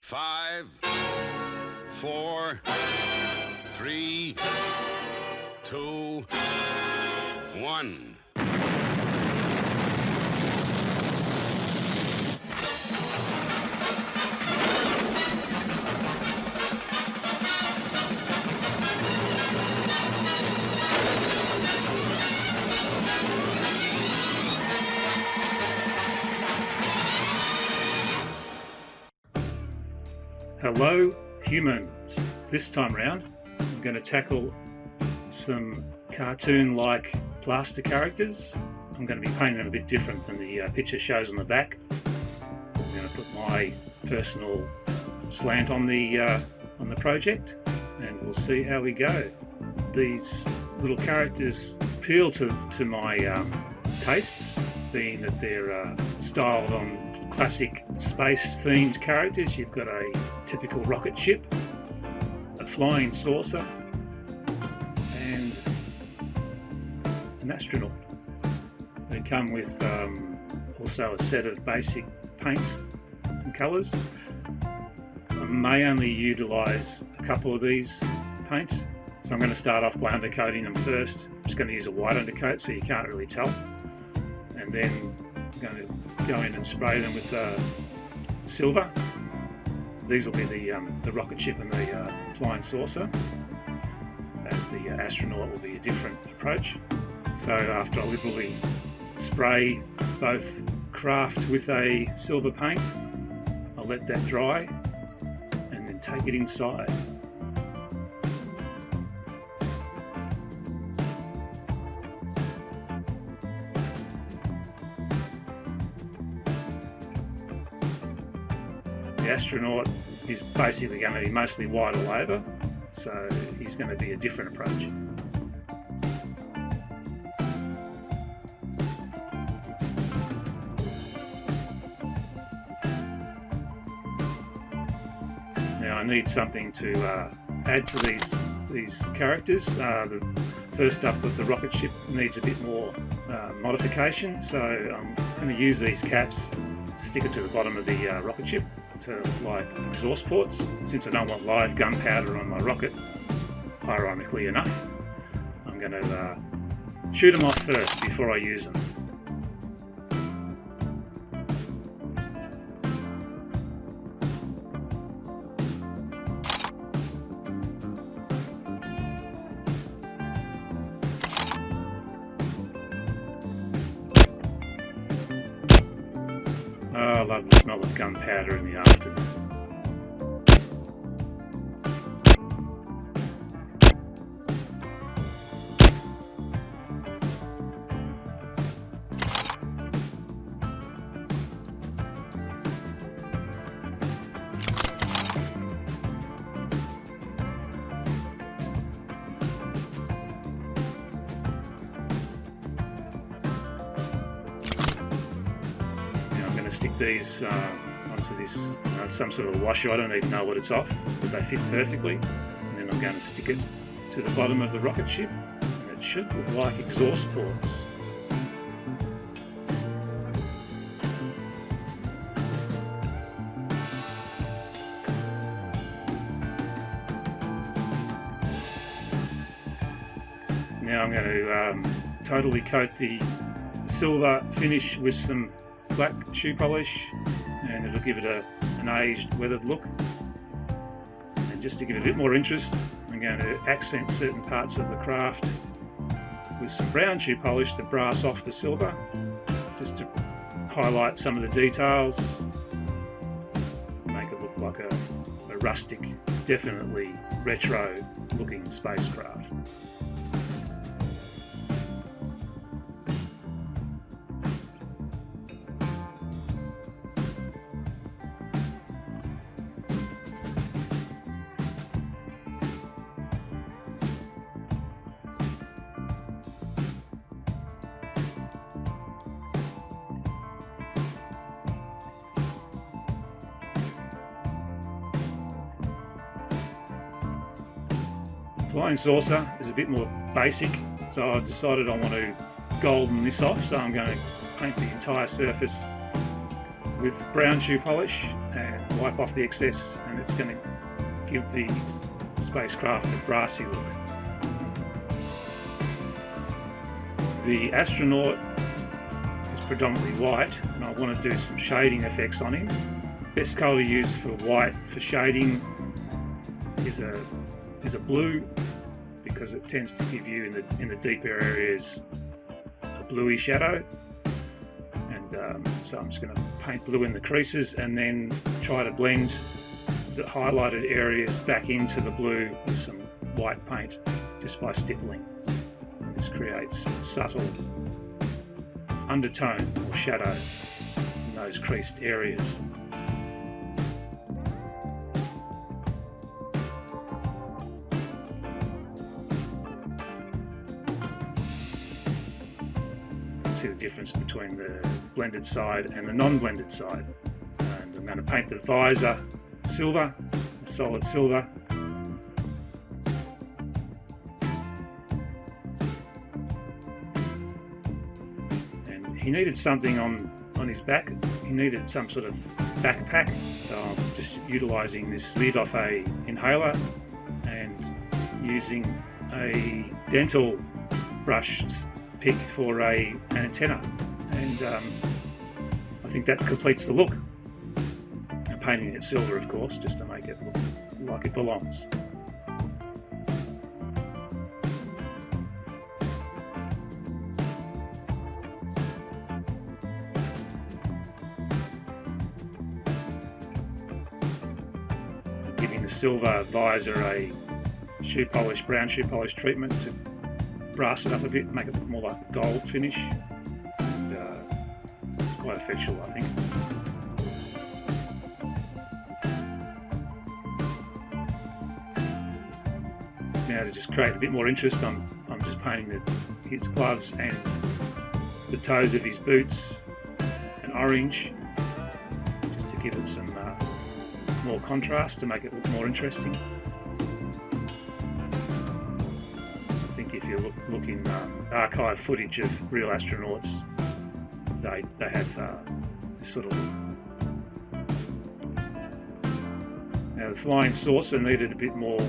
5, 4, 3, 2, 1. Hello humans, this time round I'm going to tackle some cartoon-like plaster characters. I'm going to be painting them a bit different than the picture shows on the back. I'm going to put my personal slant on the project and we'll see how we go. These little characters appeal to my tastes, being that they're styled on classic space-themed characters. You've got a typical rocket ship, a flying saucer, and an astronaut. They come with also a set of basic paints and colours. I may only utilise a couple of these paints, so I'm going to start off by undercoating them first. I'm just going to use a white undercoat so you can't really tell, and then I'm going to go in and spray them with silver. These will be the rocket ship and the flying saucer, as the astronaut will be a different approach. So after I liberally spray both craft with a silver paint, I'll let that dry and then take it inside. The astronaut is basically going to be mostly white all over, so he's going to be a different approach. Now I need something to add to these characters. First up, with the rocket ship needs a bit more modification, so I'm going to use these caps, stick it to the bottom of the rocket ship to like exhaust ports. Since I don't want live gunpowder on my rocket, ironically enough, I'm going to shoot them off first before I use them. Oh, I love the smell of gunpowder in the afternoon. Stick these onto this some sort of washer. I don't even know what it's off, but they fit perfectly. And then I'm going to stick it to the bottom of the rocket ship, and it should look like exhaust ports. Now I'm going to totally coat the silver finish with some black shoe polish, and it'll give it an aged, weathered look. And just to give it a bit more interest, I'm going to accent certain parts of the craft with some brown shoe polish to brass off the silver, just to highlight some of the details, make it look like a rustic, definitely retro looking spacecraft. Flying saucer is a bit more basic, so I've decided I want to golden this off, so I'm going to paint the entire surface with brown shoe polish and wipe off the excess, and it's going to give the spacecraft a brassy look. The Astronaut is predominantly white, and I want to do some shading effects on him. Best colour to use for white for shading is a blue, because it tends to give you in the deeper areas a bluey shadow. And so I'm just going to paint blue in the creases and then try to blend the highlighted areas back into the blue with some white paint just by stippling. And this creates a subtle undertone or shadow in those creased areas. See the difference between the blended side and the non-blended side. And I'm going to paint the visor silver, a solid silver. And he needed something on his back. He needed some sort of backpack, so I'm just utilising this lid off a inhaler and using a dental brush pick for an antenna, and I think that completes the look. I'm painting it silver, of course, just to make it look like it belongs. Giving the silver visor a brown shoe polish treatment to brass it up a bit, make it look more like a gold finish, and it's quite effectual, I think. Now to just create a bit more interest, I'm just painting his gloves and the toes of his boots an orange, just to give it some more contrast, to make it look more interesting. If you look in archive footage of real astronauts, they have this sort of look. Now the flying saucer needed a bit more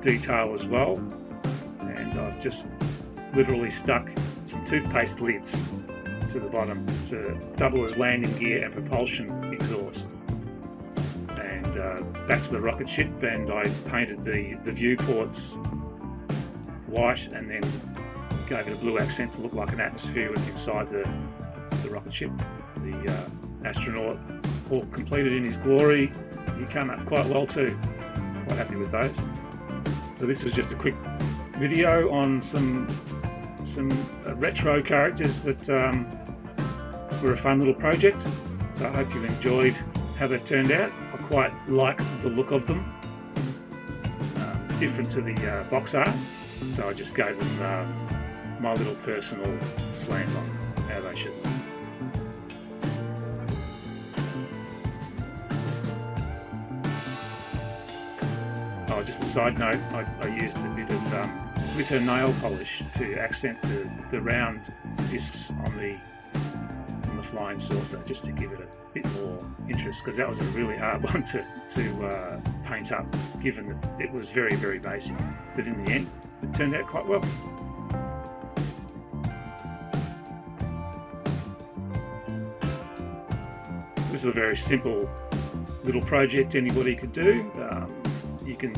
detail as well, and I've just literally stuck some toothpaste lids to the bottom to double as landing gear and propulsion exhaust. And back to the rocket ship, and I painted the viewports white and then gave it a blue accent to look like an atmosphere with inside the rocket ship. The Astronaut, all completed in his glory. He came up quite well too. Quite happy with those. So this was just a quick video on some retro characters that were a fun little project. So I hope you've enjoyed how they've turned out. I quite like the look of them. Different to the box art. So I just gave them my little personal slant on how they should look. Oh, just a side note, I used a bit of glitter nail polish to accent the round discs on the flying saucer, just to give it a bit more interest, because that was a really hard one to paint up, given that it was very, very basic. But in the end, it turned out quite well. This is a very simple little project anybody could do. You can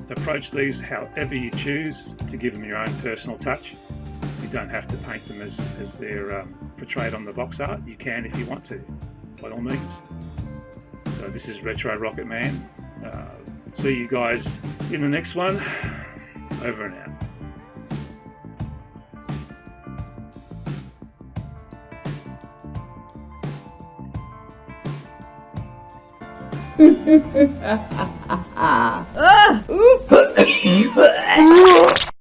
approach these however you choose to give them your own personal touch. You don't have to paint them as they're portrayed on the box art. You can if you want to, by all means. So this is Retro Rocket Man. See you guys in the next one. Over and out. Ah!